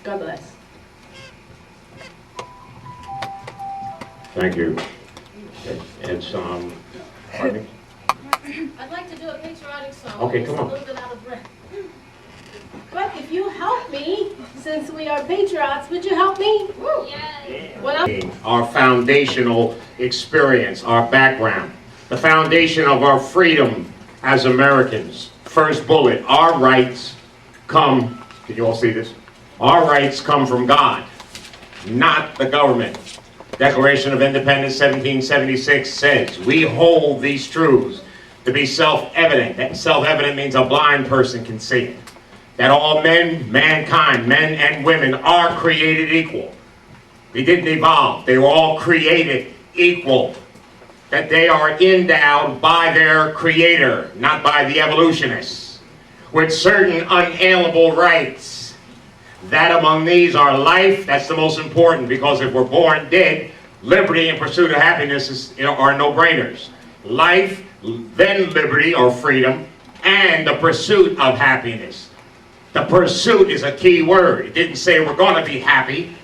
God bless. Thank you. It's, pardon me? I'd like to do a patriotic song. Okay, I'm come just on. a little bit out of breath. But if you help me, since we are patriots, would you help me? Yes. Well, Our foundational experience, our background, the foundation of our freedom as Americans. First bullet, our rights come, can you all see this? Our rights come from God, not the government. Declaration of Independence 1776 says, we hold these truths to be self-evident. That self-evident means a blind person can see it. That all men, mankind, men and women are created equal. They didn't evolve. They were all created equal. That they are endowed by their creator, not by the evolutionists, with certain unalienable rights. That among these are life, that's the most important, because if we're born dead, liberty and pursuit of happiness are no-brainers. Life, then liberty or freedom, and the pursuit of happiness. The pursuit is a key word. It didn't say we're going to be happy.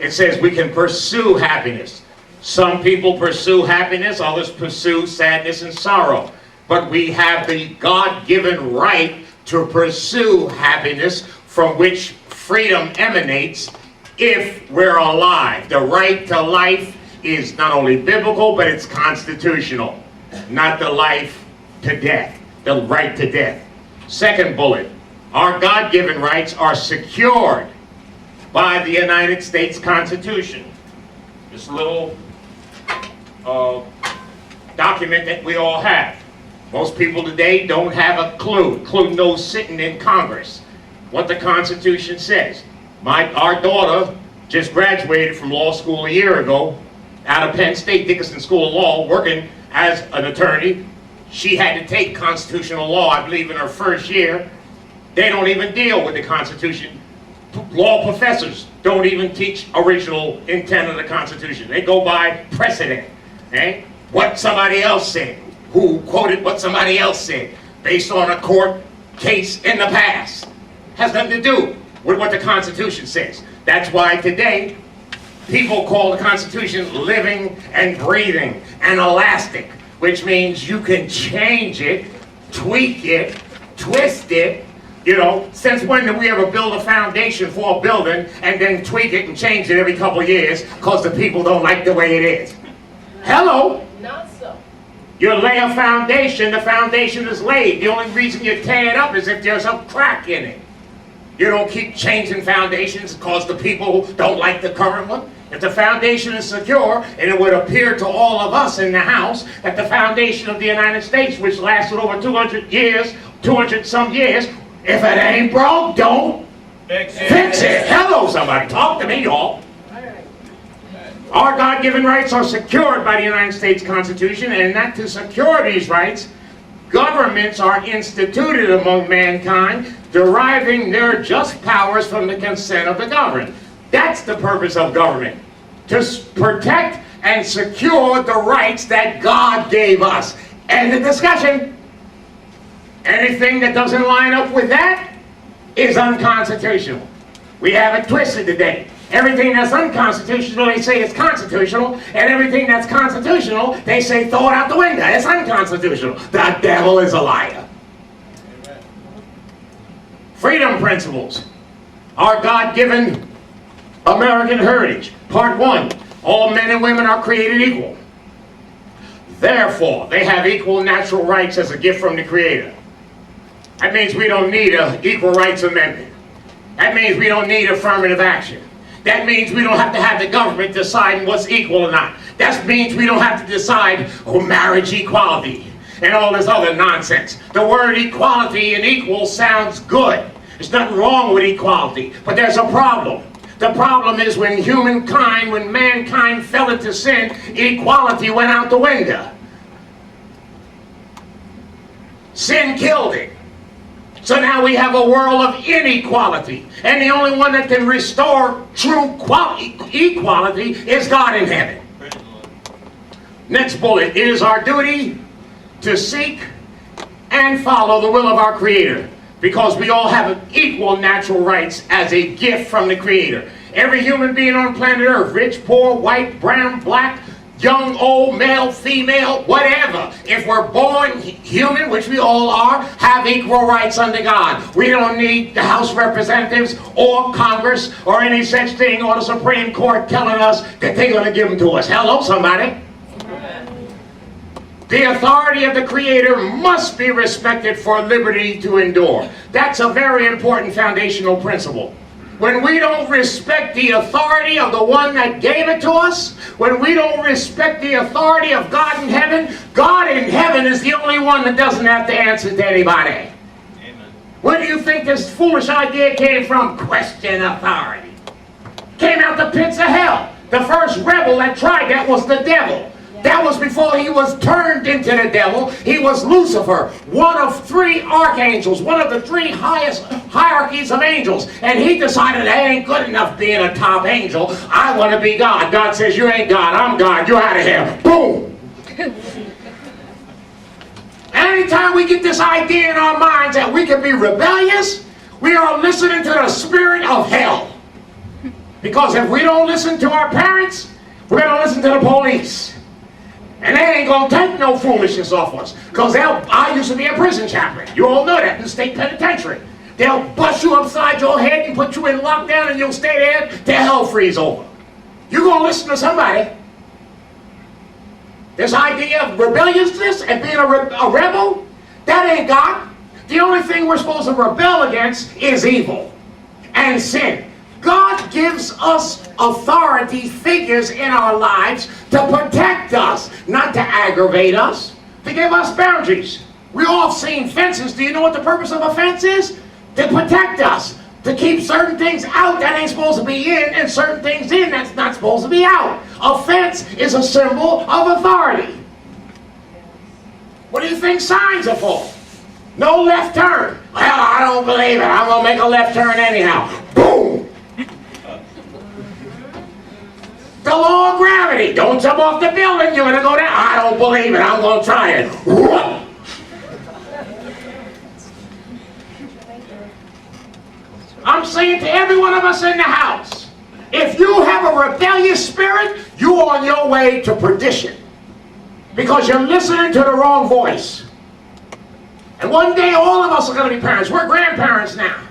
It says we can pursue happiness. Some people pursue happiness, others pursue sadness and sorrow. But we have the God-given right to pursue happiness, from which freedom emanates if we're alive. The right to life is not only biblical, but it's constitutional. Not the life to death, the right to death. Second bullet, our God-given rights are secured by the United States Constitution. This little document that we all have. Most people today don't have a clue, including those sitting in Congress, what the Constitution says. Our daughter just graduated from law school a year ago out of Penn State Dickinson School of Law, working as an attorney. She had to take constitutional law, I believe, in her first year. They don't even deal with the Constitution. Law professors don't even teach original intent of the Constitution. They go by precedent, what somebody else said, who quoted what somebody else said, based on a court case in the past. Has nothing to do with what the Constitution says. That's why today, people call the Constitution living and breathing and elastic, which means you can change it, tweak it, twist it. You know, since when did we ever build a foundation for a building and then tweak it and change it every couple of years because the people don't like the way it is? Hello? not so. You lay a foundation, the foundation is laid. The only reason you tear it up is if there's a crack in it. You don't keep changing foundations because the people don't like the current one. If the foundation is secure, and it would appear to all of us in the house that the foundation of the United States, which lasted over 200 years, 200 some years, if it ain't broke, don't fix it. Hello, somebody. Talk to me, y'all. Our God-given rights are secured by the United States Constitution, and not to secure these rights, governments are instituted among mankind, deriving their just powers from the consent of the governed. That's the purpose of government, to protect and secure the rights that God gave us. End of discussion. Anything that doesn't line up with that is unconstitutional. We have it twisted today. Everything that's unconstitutional, they say it's constitutional, and everything that's constitutional, they say throw it out the window. It's unconstitutional. The devil is a liar. Amen. Freedom principles. Our God-given American heritage. Part 1. All men and women are created equal. Therefore, they have equal natural rights as a gift from the Creator. That means we don't need an equal rights amendment. That means we don't need affirmative action. That means we don't have to have the government decide what's equal or not. That means we don't have to decide marriage equality and all this other nonsense. The word equality and equal sounds good. There's nothing wrong with equality, but there's a problem. The problem is when mankind fell into sin, equality went out the window. Sin killed it. So now we have a world of inequality. And the only one that can restore true equality is God in heaven. Next bullet. It is our duty to seek and follow the will of our Creator. Because we all have equal natural rights as a gift from the Creator. Every human being on planet Earth, rich, poor, white, brown, black, young, old, male, female, whatever. If we're born human, which we all are, have equal rights under God. We don't need the House of Representatives or Congress or any such thing or the Supreme Court telling us that they're going to give them to us. Hello, somebody. The authority of the Creator must be respected for liberty to endure. That's a very important foundational principle. When we don't respect the authority of the one that gave it to us, when we don't respect the authority of God in heaven is the only one that doesn't have to answer to anybody. Amen. Where do you think this foolish idea came from? Question authority. Came out the pits of hell. The first rebel that tried that was the devil. That was before he was turned into the devil. He was Lucifer, one of 3 archangels, one of the 3 highest hierarchies of angels. And he decided, I ain't good enough being a top angel. I want to be God. God says, you ain't God, I'm God. You're out of here. Boom. Anytime we get this idea in our minds that we can be rebellious, we are listening to the spirit of hell. Because if we don't listen to our parents, we're going to listen to the police. And they ain't going to take no foolishness off us. Because I used to be a prison chaplain. You all know that, in the state penitentiary. They'll bust you upside your head and put you in lockdown and you'll stay there till hell freeze over. You're going to listen to somebody. This idea of rebelliousness and being a rebel, that ain't God. The only thing we're supposed to rebel against is evil and sin. God gives us authority figures in our lives to protect us, not to aggravate us, to give us boundaries. We all have seen fences. Do you know what the purpose of a fence is? To protect us, to keep certain things out that ain't supposed to be in and certain things in that's not supposed to be out. A fence is a symbol of authority. What do you think signs are for? No left turn. Well, I don't believe it. I'm going to make a left turn anyhow. Boom! The law of gravity. Don't jump off the building. You're going to go down. I don't believe it. I'm going to try it. Whoa. I'm saying to every one of us in the house, if you have a rebellious spirit, you're on your way to perdition. Because you're listening to the wrong voice. And one day all of us are going to be parents. We're grandparents now.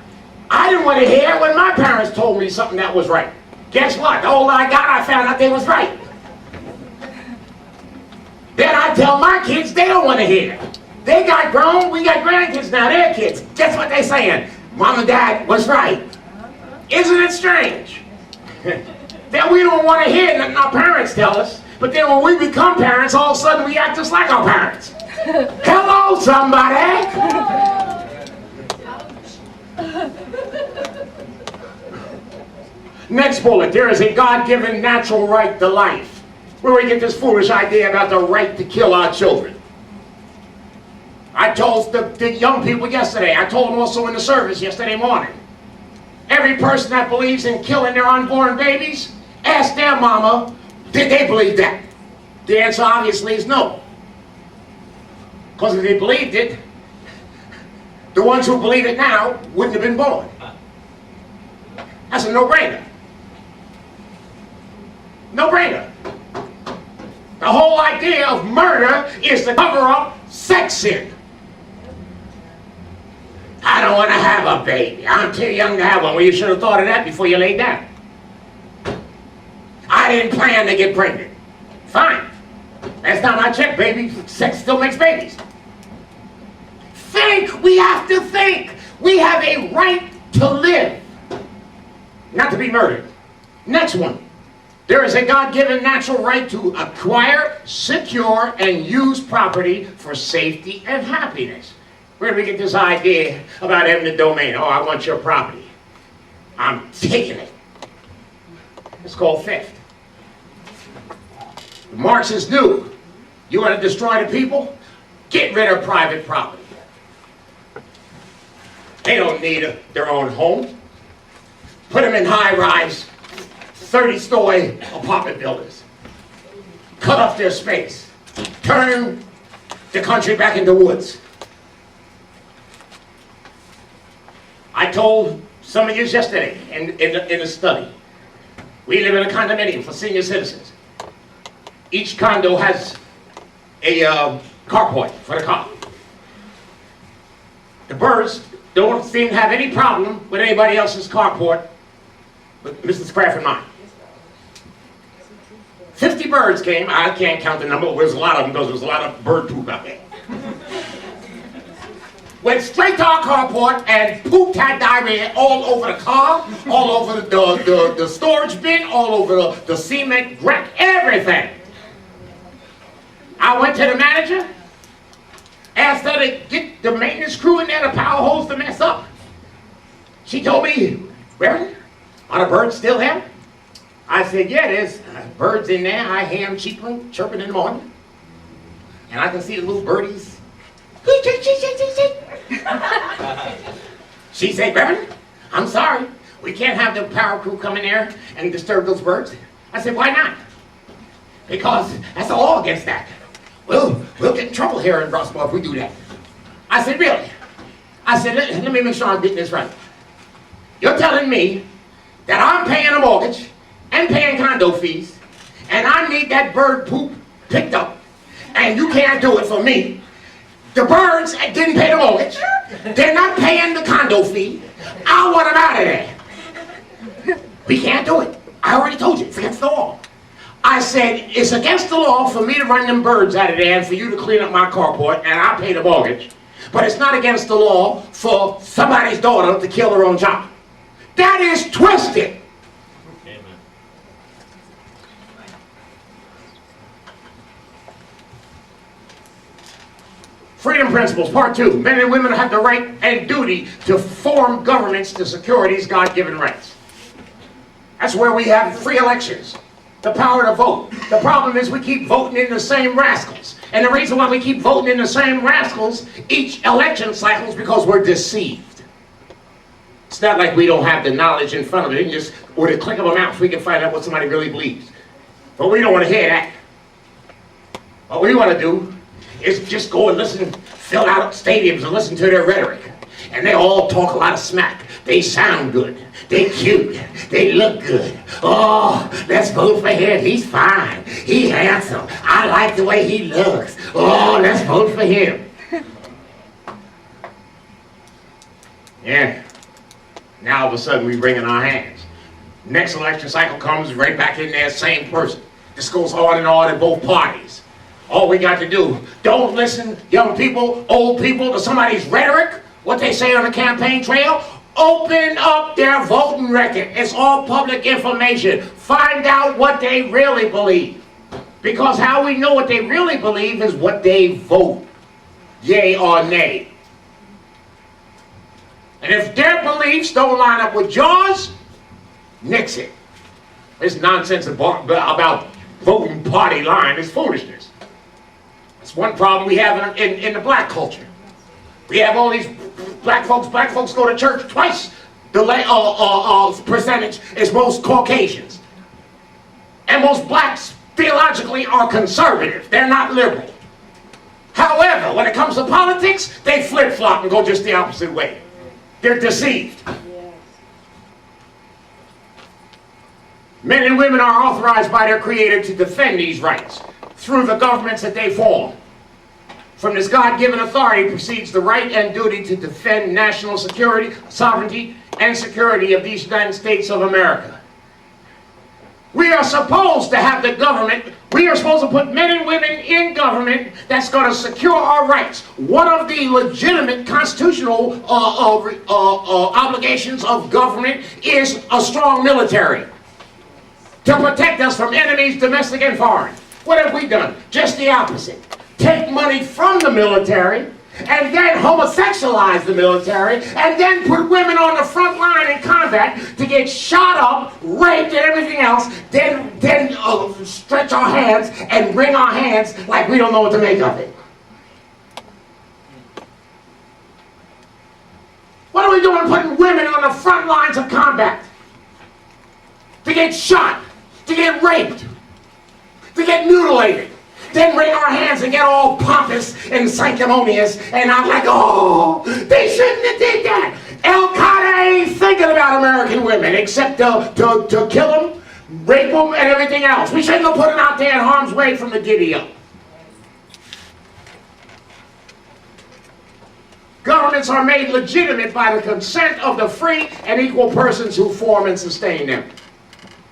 I didn't want to hear when my parents told me something that was right. Guess what? The older I got, I found out they was right. Then I tell my kids, they don't want to hear. They got grown, we got grandkids now, they're kids. Guess what they saying? Mom and Dad was right. Isn't it strange? That we don't want to hear nothing our parents tell us, but then when we become parents, all of a sudden we act just like our parents. Hello, somebody! Next bullet, there is a God-given natural right to life. Where we get this foolish idea about the right to kill our children. I told the young people yesterday, I told them also in the service yesterday morning, every person that believes in killing their unborn babies, ask their mama, did they believe that? The answer obviously is no. Because if they believed it, the ones who believe it now wouldn't have been born. That's a no-brainer. No-brainer. The whole idea of murder is to cover up sex sin. I don't want to have a baby. I'm too young to have one. Well, you should have thought of that before you laid down. I didn't plan to get pregnant. Fine. That's not my check, baby. Sex still makes babies. Think. We have to think. We have a right to live. Not to be murdered. Next one. There is a God-given natural right to acquire, secure, and use property for safety and happiness. Where do we get this idea about eminent domain? Oh, I want your property. I'm taking it. It's called theft. The Marxists knew. You want to destroy the people? Get rid of private property. They don't need their own home. Put them in high-rise, 30-story apartment buildings. Cut off their space. Turn the country back into woods. I told some of you yesterday in the study, we live in a condominium for senior citizens. Each condo has a carport for the car. The birds don't seem to have any problem with anybody else's carport but Mrs. Kraft and mine. 50 birds came. I can't count the number. There was a lot of them because there was a lot of bird poop out there. Went straight to our carport and pooped, had diarrhea all over the car, all over the storage bin, all over the cement, wreck, everything. I went to the manager, asked her to get the maintenance crew in there to power hose the mess up. She told me, Reverend, are the birds still there? I said, yeah, there's birds in there. I hear them chirping in the morning. And I can see the little birdies. She said, Reverend, I'm sorry. We can't have the power crew come in there and disturb those birds. I said, why not? Because that's the law against that. We'll get in trouble here in Rossborough if we do that. I said, really? I said, let me make sure I'm getting this right. You're telling me that I'm paying a mortgage and paying condo fees, and I need that bird poop picked up, and you can't do it for me. The birds didn't pay the mortgage. They're not paying the condo fee. I want them out of there. We can't do it. I already told you, it's against the law. I said, it's against the law for me to run them birds out of there and for you to clean up my carport, and I pay the mortgage. But it's not against the law for somebody's daughter to kill her own child. That is twisted. Amen. Freedom Principles, Part 2. Men and women have the right and duty to form governments to secure these God-given rights. That's where we have free elections, the power to vote. The problem is we keep voting in the same rascals. And the reason why we keep voting in the same rascals each election cycle is because we're deceived. It's not like we don't have the knowledge in front of it. Just with a click of a mouse, we can find out what somebody really believes. But we don't want to hear that. What we want to do is just go and listen, fill out stadiums and listen to their rhetoric. And they all talk a lot of smack. They sound good. They cute. They look good. Oh, let's vote for him. He's fine. He's handsome. I like the way he looks. Oh, let's vote for him. Yeah. Now all of a sudden we bring in our hands. Next election cycle comes right back in there, same person. This goes on and on in both parties. All we got to do, don't listen, young people, old people, to somebody's rhetoric, what they say on the campaign trail. Open up their voting record. It's all public information. Find out what they really believe. Because how we know what they really believe is what they vote, yay or nay. And if their beliefs don't line up with yours, nix it. This nonsense about voting party line is foolishness. That's one problem we have in the black culture. We have all these black folks go to church twice the percentage is most Caucasians. And most blacks theologically are conservative. They're not liberal. However, when it comes to politics, they flip-flop and go just the opposite way. They're deceived. Men and women are authorized by their Creator to defend these rights through the governments that they form. From this God-given authority proceeds the right and duty to defend national security, sovereignty, and security of these United States of America. We are supposed to have the government, we are supposed to put men and women in government that's going to secure our rights. One of the legitimate constitutional obligations of government is a strong military to protect us from enemies, domestic and foreign. What have we done? Just the opposite. Take money from the military and then homosexualize the military and then put women on the front line in combat to get shot up, raped and everything else, then stretch our hands and wring our hands like we don't know what to make of it. What are we doing putting women on the front lines of combat? To get shot, to get raped, to get mutilated. Then wring our hands and get all pompous and sanctimonious, and I'm like, oh, they shouldn't have did that. Al-Qaeda ain't thinking about American women except to kill them, rape them, and everything else. We shouldn't have put them out there in harm's way from the giddy up. Governments are made legitimate by the consent of the free and equal persons who form and sustain them.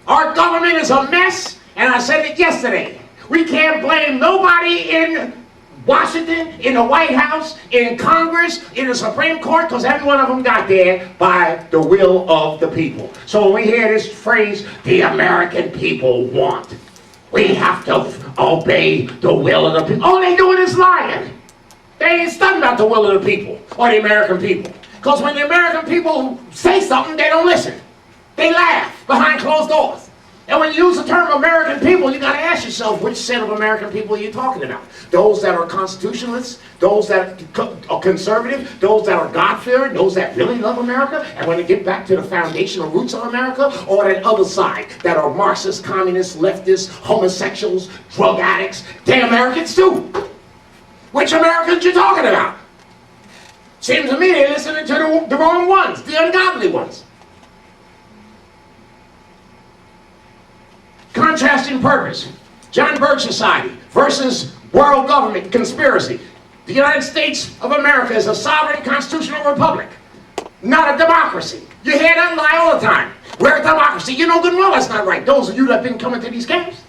Our government is a mess, and I said it yesterday. We can't blame nobody in Washington, in the White House, in Congress, in the Supreme Court, because every one of them got there by the will of the people. So when we hear this phrase, the American people want, we have to obey the will of the people. All they doing is lying. They ain't studying about the will of the people, or the American people. Because when the American people say something, they don't listen. They laugh behind closed doors. And when you use the term American people, you got to ask yourself, which set of American people are you talking about? Those that are constitutionalists, those that are conservative, those that are God-fearing, those that really love America and want to get back to the foundational roots of America, or that other side that are Marxists, communists, leftists, homosexuals, drug addicts? They're Americans too. Which Americans you talking about? Seems to me they're listening to the wrong ones, the ungodly ones. Contrasting purpose. John Birch Society versus world government conspiracy. The United States of America is a sovereign constitutional republic, not a democracy. You hear that lie all the time. We're a democracy. You know good and well that's not right. Those of you that have been coming to these camps.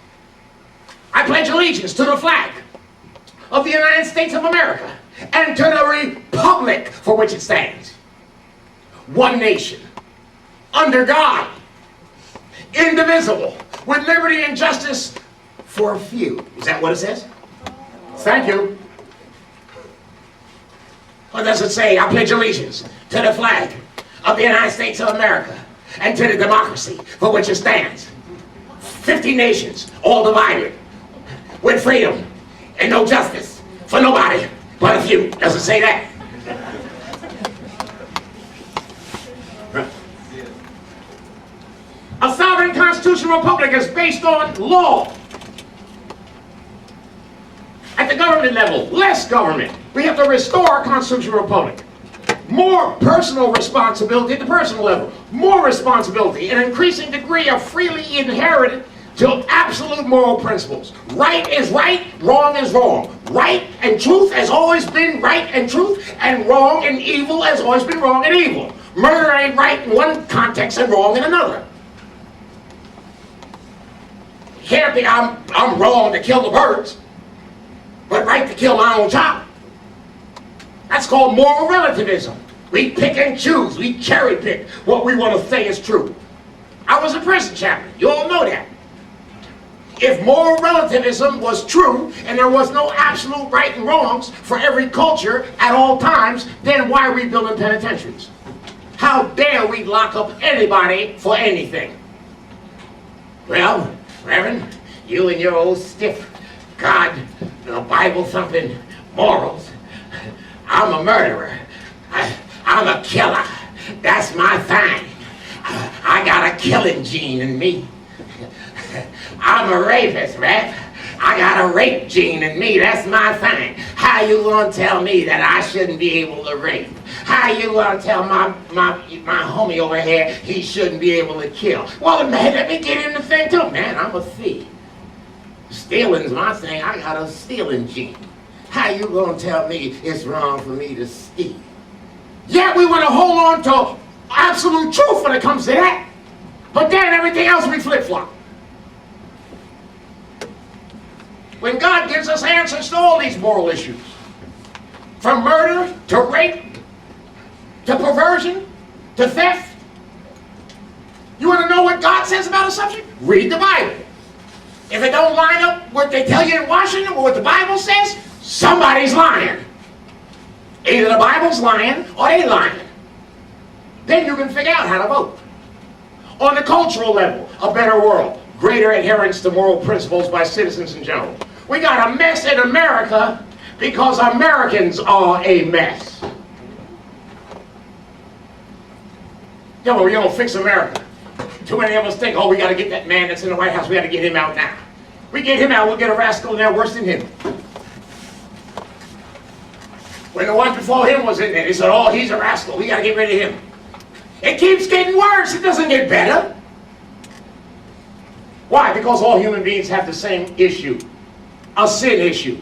I pledge allegiance to the flag of the United States of America and to the republic for which it stands. One nation, under God, indivisible, with liberty and justice for a few. Is that what it says? Thank you. Or does it say, I pledge allegiance to the flag of the United States of America and to the democracy for which it stands? 50 nations, all divided, with freedom and no justice for nobody but a few. Does it say that? A sovereign constitutional republic is based on law. At the government level, less government. We have to restore a constitutional republic. More personal responsibility at the personal level. More responsibility, an increasing degree of freely inherited to absolute moral principles. Right is right, wrong is wrong. Right and truth has always been right and truth, and wrong and evil has always been wrong and evil. Murder ain't right in one context and wrong in another. Can't be I'm wrong to kill the birds, but right to kill my own child. That's called moral relativism. We pick and choose. We cherry pick what we want to say is true. I was a prison chaplain. You all know that. If moral relativism was true and there was no absolute right and wrongs for every culture at all times, then why are we building penitentiaries? How dare we lock up anybody for anything? Well, Reverend, you and your old stiff God, Bible thumping morals. I'm a murderer. I'm a killer. That's my thing. I got a killing gene in me. I'm a rapist, Rev. I got a rape gene in me. That's my thing. How you gonna tell me that I shouldn't be able to rape? How you gonna tell my homie over here he shouldn't be able to kill? Well, man, let me get in the thing too. Man, I'm a thief. Stealing's my thing. I got a stealing gene. How you gonna tell me it's wrong for me to steal? Yeah, we want to hold on to absolute truth when it comes to that. But then everything else we flip-flop. When God gives us answers to all these moral issues, from murder to rape to perversion to theft, you want to know what God says about a subject? Read the Bible. If it don't line up with what they tell you in Washington or what the Bible says, somebody's lying. Either the Bible's lying or they lying. Then you can figure out how to vote. On the cultural level, a better world, greater adherence to moral principles by citizens in general. We got a mess in America because Americans are a mess. Yo, we don't fix America. Too many of us think, oh, we got to get that man that's in the White House, we got to get him out now. We get him out, we'll get a rascal in there worse than him. When the one before him was in there, they said, oh, he's a rascal, we got to get rid of him. It keeps getting worse. It doesn't get better. Why? Because all human beings have the same issue, a sin issue.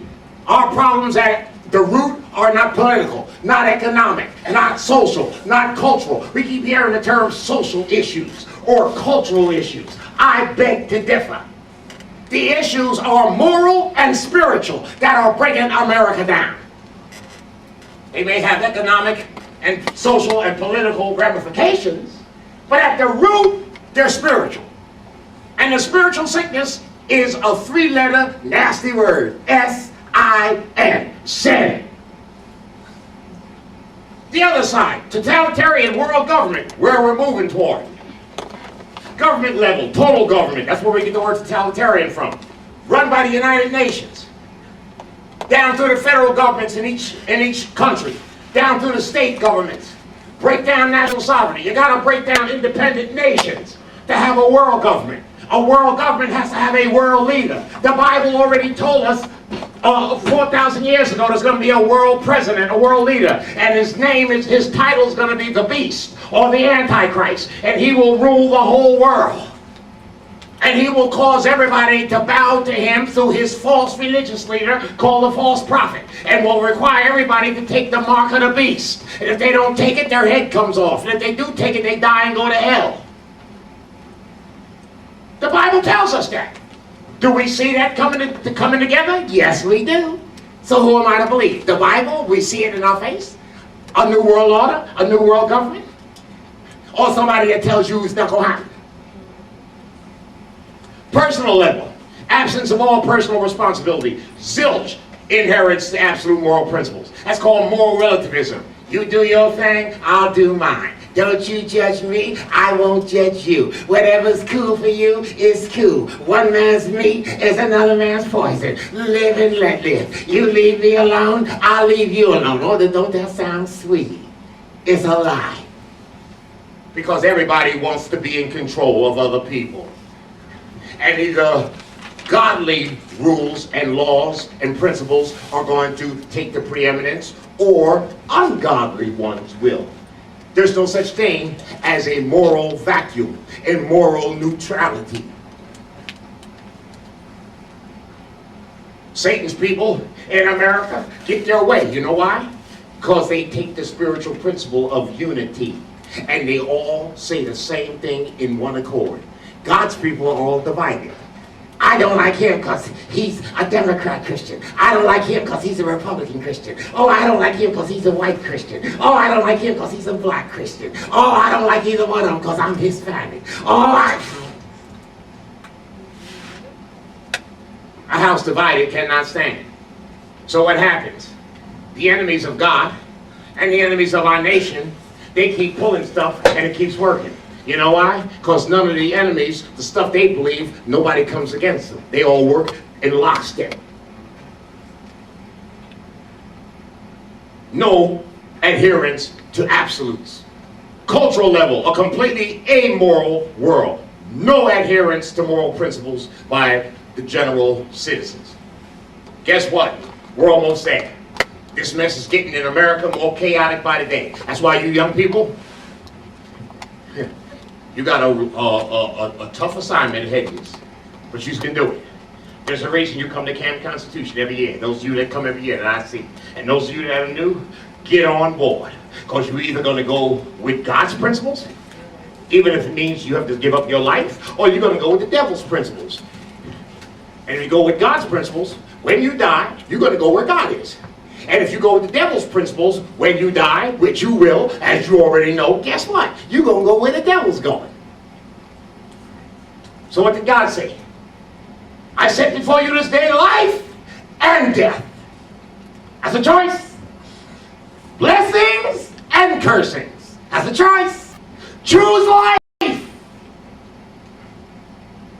Our problems at the root are not political, not economic, not social, not cultural. We keep hearing the term social issues or cultural issues. I beg to differ. The issues are moral and spiritual that are breaking America down. They may have economic and social and political ramifications, but at the root, they're spiritual. And the spiritual sickness is a three-letter nasty word, S-I-N, sin. The other side, totalitarian world government, where we're moving toward. Government level, total government, that's where we get the word totalitarian from. Run by the United Nations. Down through the federal governments in each country. Down through the state governments. Break down national sovereignty. You gotta break down independent nations to have a world government. A world government has to have a world leader. The Bible already told us 4,000 years ago there's going to be a world president, a world leader, and his title is going to be the Beast or the Antichrist, and he will rule the whole world. And he will cause everybody to bow to him through his false religious leader called the false prophet, and will require everybody to take the mark of the beast. And if they don't take it, their head comes off. And if they do take it, they die and go to hell. The Bible tells us that. Do we see that coming together? Yes, we do. So who am I to believe? The Bible? We see it in our face? A new world order? A new world government? Or somebody that tells you it's not going to happen? Personal level. Absence of all personal responsibility. Zilch inherits the absolute moral principles. That's called moral relativism. You do your thing, I'll do mine. Don't you judge me, I won't judge you. Whatever's cool for you is cool. One man's meat is another man's poison. Live and let live. You leave me alone, I'll leave you alone. Oh, don't that sound sweet? It's a lie. Because everybody wants to be in control of other people. And either godly rules and laws and principles are going to take the preeminence, or ungodly ones will. There's no such thing as a moral vacuum and moral neutrality. Satan's people in America get their way. You know why? Because they take the spiritual principle of unity, and they all say the same thing in one accord. God's people are all divided. I don't like him because he's a Democrat Christian. I don't like him because he's a Republican Christian. Oh, I don't like him because he's a white Christian. Oh, I don't like him because he's a black Christian. Oh, I don't like either one of them because I'm Hispanic. A house divided cannot stand. So what happens? The enemies of God and the enemies of our nation, they keep pulling stuff and it keeps working. You know why? Because none of the enemies, the stuff they believe, nobody comes against them. They all work in lockstep. No adherence to absolutes. Cultural level, a completely amoral world. No adherence to moral principles by the general citizens. Guess what? We're almost there. This mess is getting in America more chaotic by the day. That's why you young people, you got a tough assignment ahead of you, but you can do it. There's a reason you come to Camp Constitution every year. Those of you that come every year that I see. And those of you that are new, get on board. Because you're either going to go with God's principles, even if it means you have to give up your life, or you're going to go with the devil's principles. And if you go with God's principles, when you die, you're going to go where God is. And if you go with the devil's principles, when you die, which you will, as you already know, guess what? You're going to go where the devil's going. So what did God say? I set before you this day life and death. That's a choice. Blessings and cursings. That's a choice. Choose life,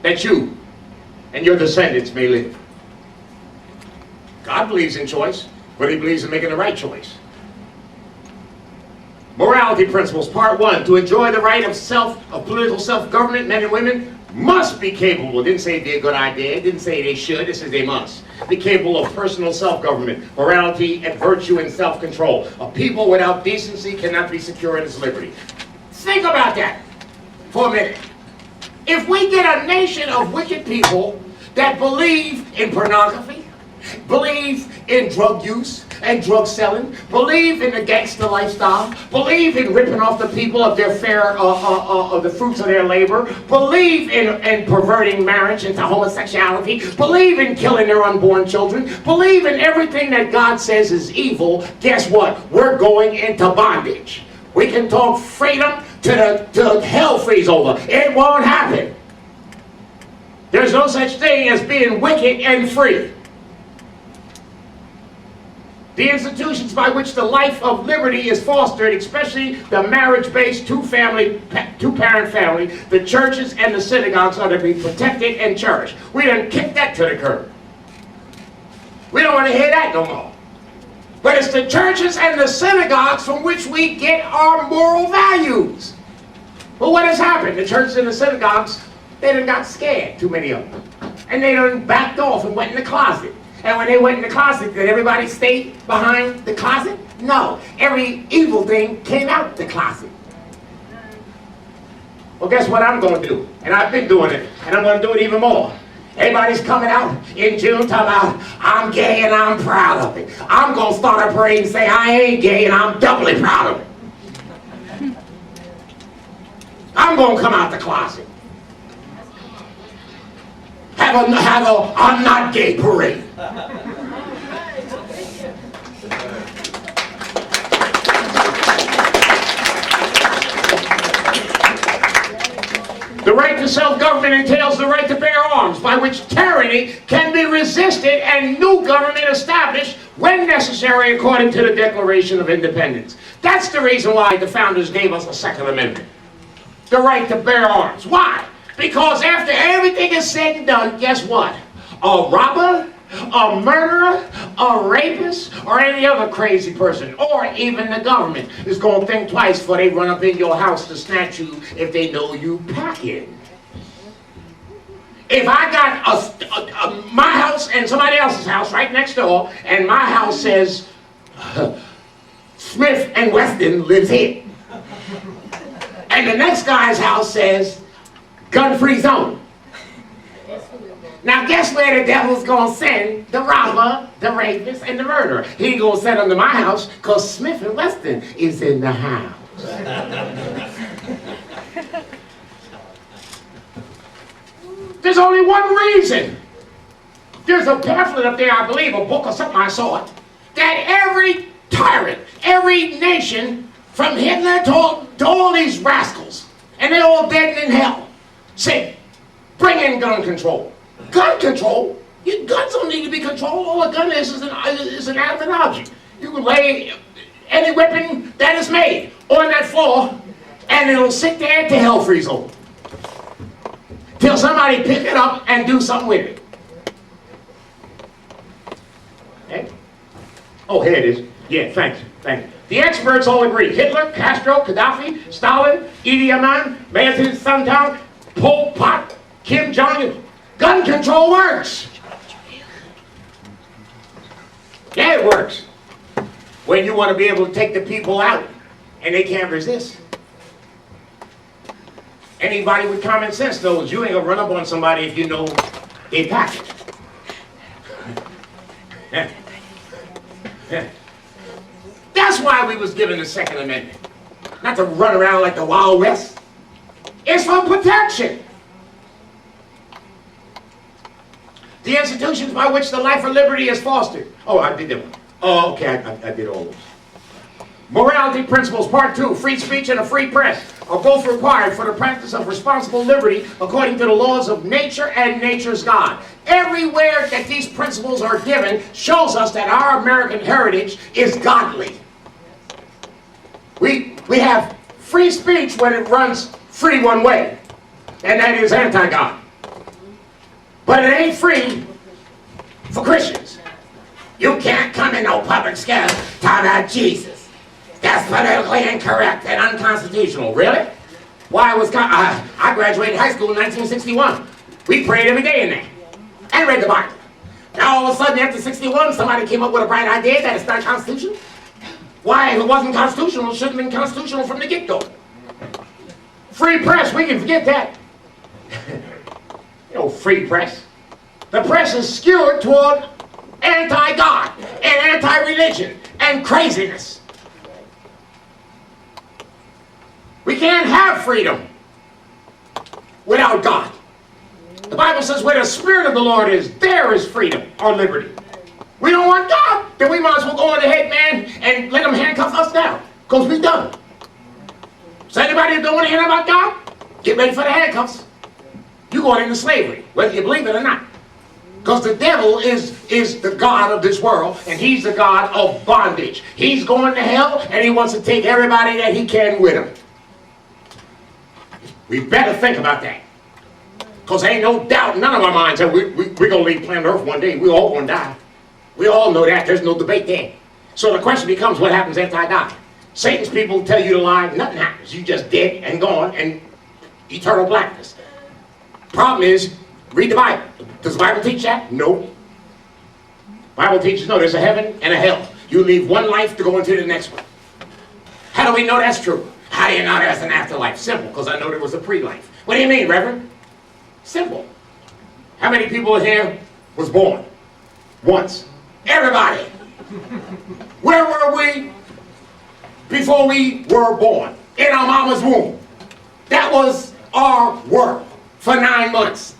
that you and your descendants may live. God believes in choice, but he believes in making the right choice. Morality principles, part 1. To enjoy the right of political self-government, men and women must be capable. It didn't say it'd be a good idea. It didn't say they should. It says they must be capable of personal self-government, morality, and virtue and self-control. A people without decency cannot be secure in its liberty. Think about that for a minute. If we get a nation of wicked people that believe in pornography, believe in drug use and drug selling, believe in the gangster lifestyle, believe in ripping off the people of their of the fruits of their labor, believe in perverting marriage into homosexuality, believe in killing their unborn children, believe in everything that God says is evil, guess what? We're going into bondage. We can talk freedom till hell freeze over. It won't happen. There's no such thing as being wicked and free. The institutions by which the life of liberty is fostered, especially the marriage-based two-parent family, the churches and the synagogues are to be protected and cherished. We done kicked that to the curb. We don't want to hear that no more. But it's the churches and the synagogues from which we get our moral values. But what has happened? The churches and the synagogues, they done got scared, too many of them. And they done backed off and went in the closet. And when they went in the closet, did everybody stay behind the closet? No. Every evil thing came out the closet. Well, guess what I'm going to do? And I've been doing it. And I'm going to do it even more. Everybody's coming out in June talking about, I'm gay and I'm proud of it. I'm going to start a parade and say, I ain't gay and I'm doubly proud of it. I'm going to come out the closet. Have a I'm not gay parade. The right to self-government entails the right to bear arms, by which tyranny can be resisted and new government established when necessary according to the Declaration of Independence. That's the reason why the founders gave us a Second Amendment. The right to bear arms. Why? Because after everything is said and done, guess what? A robber, a murderer, a rapist, or any other crazy person, or even the government, is going to think twice before they run up in your house to snatch you if they know you packing. If I got my house and somebody else's house right next door, and my house says, Smith and Weston lives here, and the next guy's house says, gun-free zone. Now guess where the devil's going to send the robber, the rapist, and the murderer? He ain't going to send them to my house because Smith and Weston is in the house. There's only one reason. There's a pamphlet up there, I believe, a book or something I saw it, that every tyrant, every nation, from Hitler to all these rascals, and they're all dead and in hell, say, bring in gun control. Gun control? Your guns don't need to be controlled. All a gun is an adamant object. You can lay any weapon that is made on that floor, and it'll sit there till hell freeze over. Till somebody pick it up and do something with it. Okay? Oh, here it is. Yeah, thanks. Thank you. The experts all agree. Hitler, Castro, Gaddafi, Stalin, Idi Amin, Mao Zedong, Pol Pot, Kim Jong-un. Gun control works. Yeah, it works. When you want to be able to take the people out and they can't resist. Anybody with common sense knows you ain't gonna run up on somebody if you know they pack it. That's why we was given the Second Amendment. Not to run around like the Wild West. It's for protection. The institutions by which the life of liberty is fostered. Oh, I did that one. Oh, okay, I did all those. Morality principles, part 2. Free speech and a free press are both required for the practice of responsible liberty according to the laws of nature and nature's God. Everywhere that these principles are given shows us that our American heritage is godly. We have free speech when it runs free one way, and that is anti-God. But it ain't free for Christians. You can't come in no public square talking about Jesus. That's politically incorrect and unconstitutional. Really? Why I graduated high school in 1961. We prayed every day in there and read the Bible. Now all of a sudden after 61, somebody came up with a bright idea that it's not constitutional. Why, if it wasn't constitutional, it should have been constitutional from the get-go. Free press, we can forget that. Free press. The press is skewed toward anti-God and anti-religion and craziness. We can't have freedom without God. The Bible says where the Spirit of the Lord is, there is freedom or liberty. We don't want God, then we might as well go on ahead, man, and let them handcuff us down, because we done. So anybody that don't want to hear about God, get ready for the handcuffs. You're going into slavery, whether you believe it or not. Because the devil is the God of this world, and he's the God of bondage. He's going to hell, and he wants to take everybody that he can with him. We better think about that. Because ain't no doubt, none of our minds that we're going to leave planet Earth one day. We're all going to die. We all know that. There's no debate there. So the question becomes, what happens after I die? Satan's people tell you to lie. Nothing happens. You just dead and gone and eternal blackness. Problem is, read the Bible. Does the Bible teach that? No. The Bible teaches, no, there's a heaven and a hell. You leave one life to go into the next one. How do we know that's true? How do you know there's an afterlife? Simple, because I know there was a pre-life. What do you mean, Reverend? Simple. How many people here was born? Once. Everybody. Where were we before we were born? In our mama's womb. That was our work for 9 months.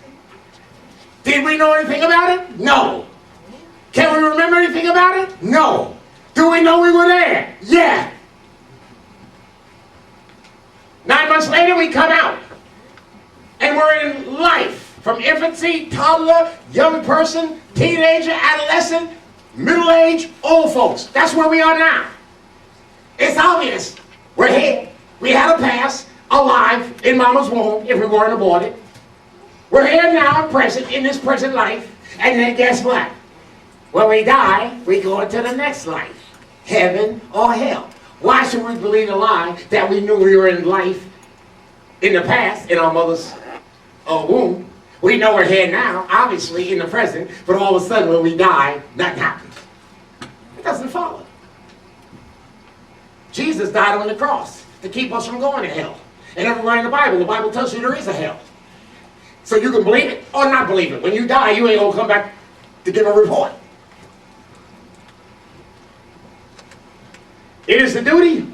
Did we know anything about it? No. Can we remember anything about it? No. Do we know we were there? Yeah. 9 months later, we come out. And we're in life. From infancy, toddler, young person, teenager, adolescent, middle age, old folks. That's where we are now. It's obvious. We're here. We had a past, alive, in mama's womb, if we weren't aborted. We're here now, present, in this present life. And then guess what? When we die, we go into the next life. Heaven or hell. Why should we believe a lie that we knew we were in life in the past, in our mother's womb? We know we're here now, obviously, in the present, but all of a sudden when we die, nothing happens. It doesn't follow. Jesus died on the cross to keep us from going to hell. And everywhere in the Bible tells you there is a hell. So you can believe it or not believe it. When you die, you ain't going to come back to give a report. It is the duty.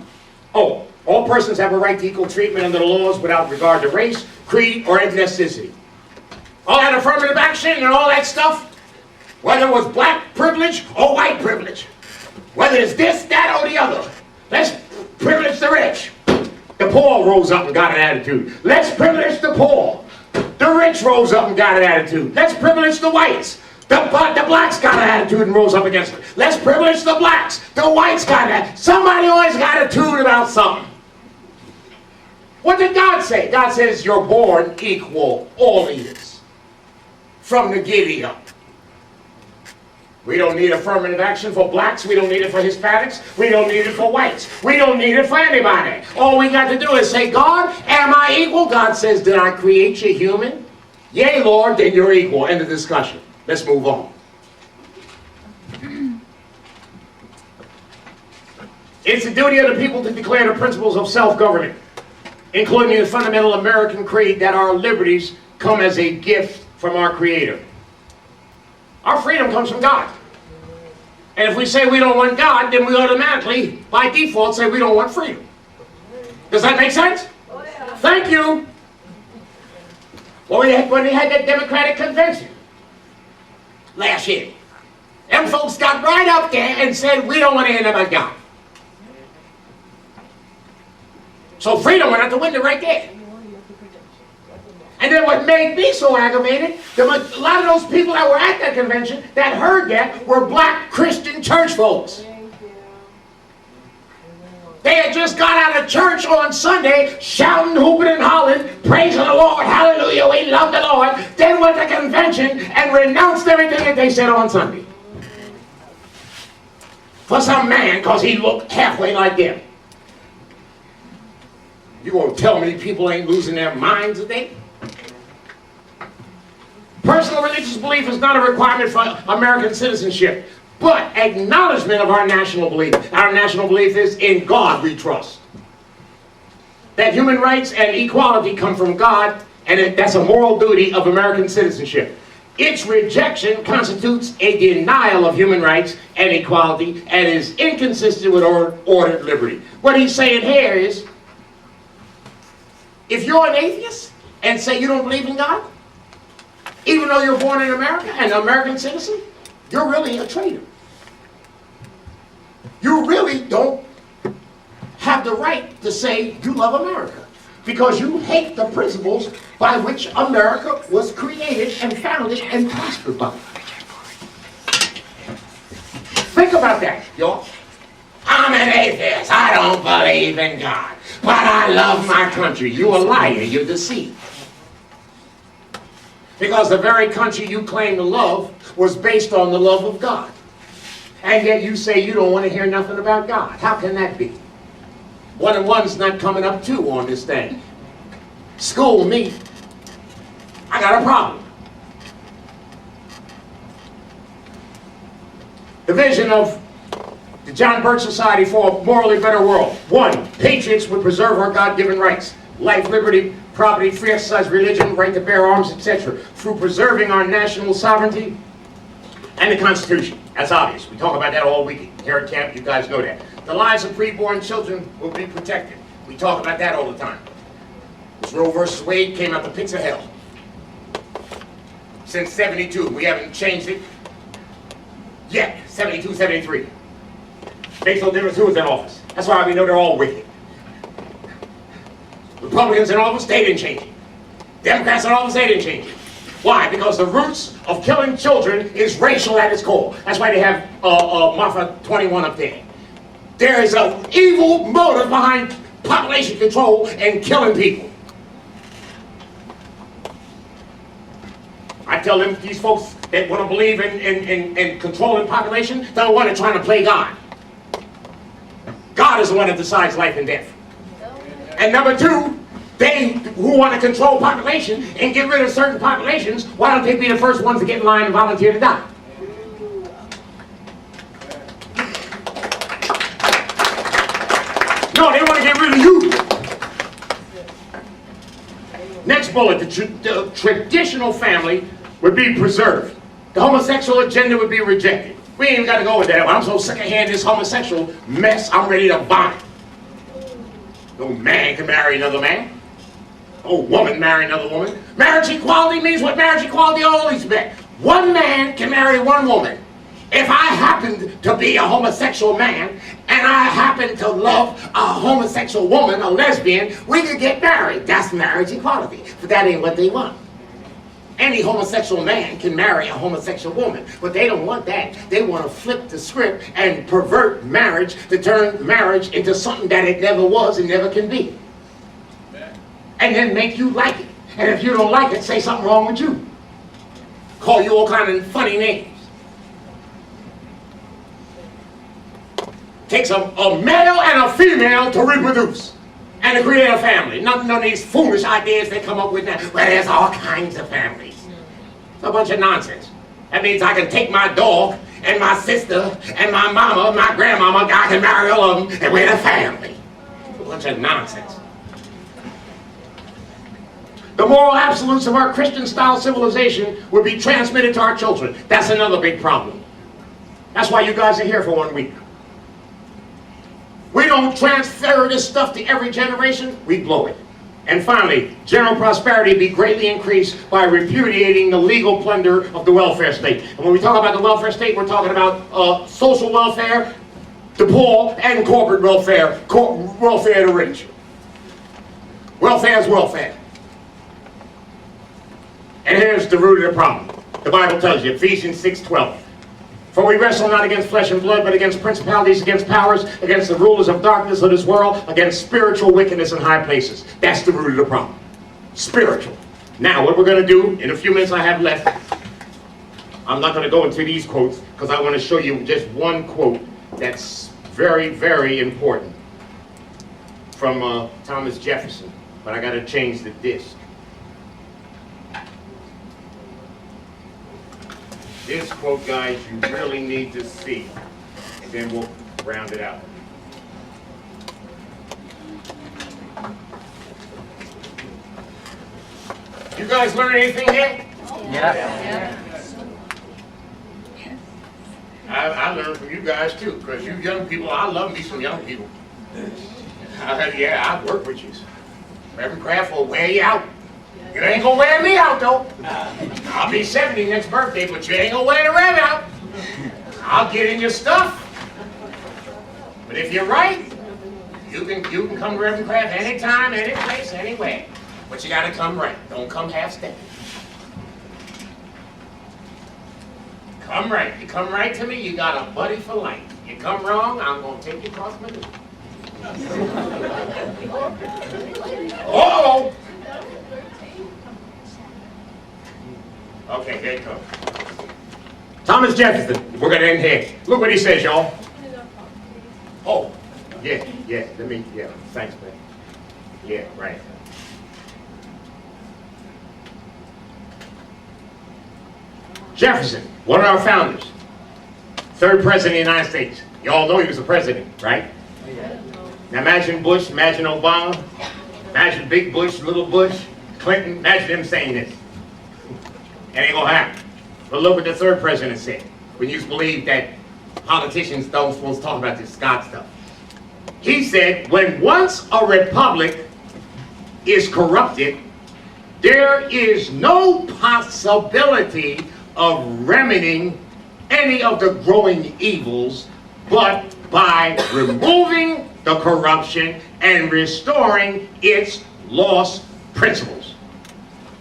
All persons have a right to equal treatment under the laws without regard to race, creed, or ethnicity. All that affirmative action and all that stuff, whether it was black privilege or white privilege, whether it's this, that, or the other. Let's privilege the rich. The poor rose up and got an attitude. Let's privilege the poor. The rich rose up and got an attitude. Let's privilege the whites. The blacks got an attitude and rose up against it. Let's privilege the blacks. The whites got that. Somebody always got an attitude about something. What did God say? God says you're born equal, all leaders. From the giddy up. We don't need affirmative action for blacks. We don't need it for Hispanics. We don't need it for whites. We don't need it for anybody. All we got to do is say, God, am I equal? God says, did I create you human? Yea, Lord, then you're equal. End of discussion. Let's move on. It's the duty of the people to declare the principles of self-government, including the fundamental American creed that our liberties come as a gift from our Creator. Our freedom comes from God. And if we say we don't want God, then we automatically, by default, say we don't want freedom. Does that make sense? Oh, yeah. Thank you. Well, when they had that Democratic convention last year, them folks got right up there and said we don't want to hear about God. So freedom went out the window right there. And then what made me so aggravated, a lot of those people that were at that convention that heard that were black Christian church folks. They had just got out of church on Sunday, shouting, hooping, and hollering, praising the Lord, hallelujah, we love the Lord. Then went to convention and renounced everything that they said on Sunday. For some man, because he looked halfway like them. You gonna tell me people ain't losing their minds today? Personal religious belief is not a requirement for American citizenship, but acknowledgement of our national belief. Our national belief is in God we trust. that human rights and equality come from God, and that's a moral duty of American citizenship. Its rejection constitutes a denial of human rights and equality and is inconsistent with ordered liberty. What he's saying here is, if you're an atheist and say you don't believe in God, even though you're born in America and an American citizen, you're really a traitor. You really don't have the right to say you love America, because you hate the principles by which America was created and founded and prospered by. Think about that, y'all. I'm an atheist. I don't believe in God, but I love my country. You're a liar. You're deceived. Because the very country you claim to love was based on the love of God. And yet you say you don't want to hear nothing about God. How can that be? 1 and 1's not coming up 2 on this thing. School me. I got a problem. The vision of the John Birch Society for a morally better world. 1, patriots would preserve our God-given rights. Life, liberty, property, free exercise, religion, right to bear arms, etc. through preserving our national sovereignty and the Constitution. That's obvious. We talk about that all week here at camp. You guys know that. The lives of preborn children will be protected. We talk about that all the time. This Roe versus Wade came out the pits of hell. Since 72, we haven't changed it yet. 72, 73. Makes no difference who was in office. That's why we know they're all wicked. Republicans in office, they didn't change it. Democrats in office, they didn't change it. Why? Because the roots of killing children is racial at its core. That's why they have Martha 21 up there. There is an evil motive behind population control and killing people. I tell them, these folks that want to believe in controlling population, don't want to try to play God. God is the one that decides life and death. And number 2, they who want to control population and get rid of certain populations, why don't they be the first ones to get in line and volunteer to die? No, they want to get rid of you. Next bullet, the traditional family would be preserved. The homosexual agenda would be rejected. We ain't even got to go with that. I'm so sick of hearing this homosexual mess, I'm ready to vomit. No man can marry another man. No woman marry another woman. Marriage equality means what marriage equality always meant. One man can marry one woman. If I happened to be a homosexual man and I happen to love a homosexual woman, a lesbian, we could get married. That's marriage equality. But that ain't what they want. Any homosexual man can marry a homosexual woman, but they don't want that. They want to flip the script and pervert marriage to turn marriage into something that it never was and never can be. And then make you like it. And if you don't like it, say something wrong with you. Call you all kind of funny names. Takes a male and a female to reproduce and to create a family. None of these foolish ideas they come up with now. Well, there's all kinds of families. It's a bunch of nonsense. That means I can take my dog and my sister and my mama, my grandmama, I can marry all of them and we're a family. It's a bunch of nonsense. The moral absolutes of our Christian-style civilization would be transmitted to our children. That's another big problem. That's why you guys are here for 1 week. We don't transfer this stuff to every generation, we blow it. And finally, general prosperity be greatly increased by repudiating the legal plunder of the welfare state. And when we talk about the welfare state, we're talking about social welfare, the poor, and corporate welfare, welfare to rich. Welfare is welfare. And here's the root of the problem. The Bible tells you, Ephesians 6:12. For we wrestle not against flesh and blood, but against principalities, against powers, against the rulers of darkness of this world, against spiritual wickedness in high places. That's the root of the problem. Spiritual. Now, what we're going to do, in a few minutes I have left, I'm not going to go into these quotes, because I want to show you just one quote that's very, very important from Thomas Jefferson. But I got to change the disc. This quote, guys, you really need to see, and then we'll round it out. guys learn anything here? Yeah. I learned from you guys too, because you young people, I love me some young people. I've worked with you. Reverend Kraft will wear you out. You ain't gonna wear me out though. I'll be 70 next birthday, but you ain't gonna wear the Rev out. I'll get in your stuff. But if you're right, you can come to Reverend Kraft anytime, any place, anywhere. But you gotta come right. Don't come half-stepping. Come right. You come right to me, you got a buddy for life. You come wrong, I'm gonna take you across my knee. Uh-oh! Okay, here it comes. Thomas Jefferson. We're gonna end here. Look what he says, y'all. Oh, yeah, thanks, man. Yeah, right. Jefferson, one of our founders, third president of the United States. You all know he was the president, right? Now imagine Bush, imagine Obama, imagine Big Bush, Little Bush, Clinton, imagine him saying this. It ain't gonna happen. But look what the third president said. When you believe that politicians don't supposed to talk about this God stuff. He said, when once a republic is corrupted, there is no possibility of remedying any of the growing evils, but by removing the corruption and restoring its lost principles.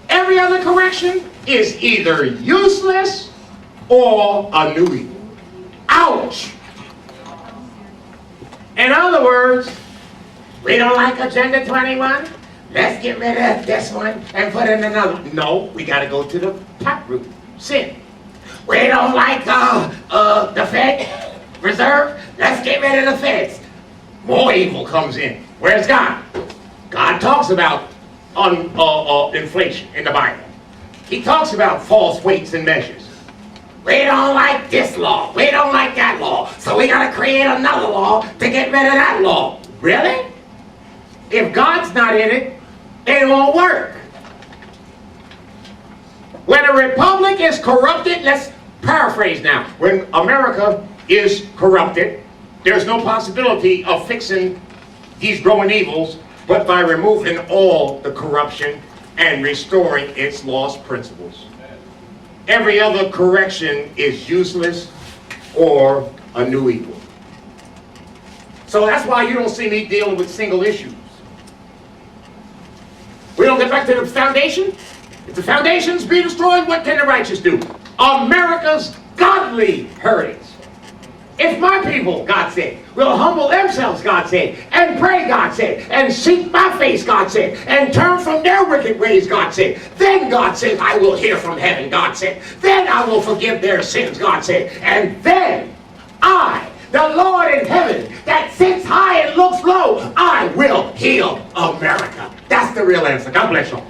Every other correction is either useless or a new evil. Ouch! In other words, we don't like Agenda 21? Let's get rid of this one and put in another. No, we got to go to the taproot. Sin. We don't like the Fed Reserve? Let's get rid of the Feds. More evil comes in. Where's God? God talks about inflation in the Bible. He talks about false weights and measures. We don't like this law. We don't like that law. So we got to create another law to get rid of that law. Really? If God's not in it, it won't work. When a republic is corrupted, let's paraphrase now. When America is corrupted, there's no possibility of fixing these growing evils but by removing all the corruption and restoring its lost principles. Every other correction is useless or a new evil. So that's why you don't see me dealing with single issues. We don't get back to the foundation. If the foundations be destroyed, what can the righteous do? America's godly heritage. If my people, God said, will humble themselves, God said, and pray, God said, and seek my face, God said, and turn from their wicked ways, God said, then God said, I will hear from heaven, God said, then I will forgive their sins, God said, and then I, the Lord in heaven, that sits high and looks low, I will heal America. That's the real answer. God bless you.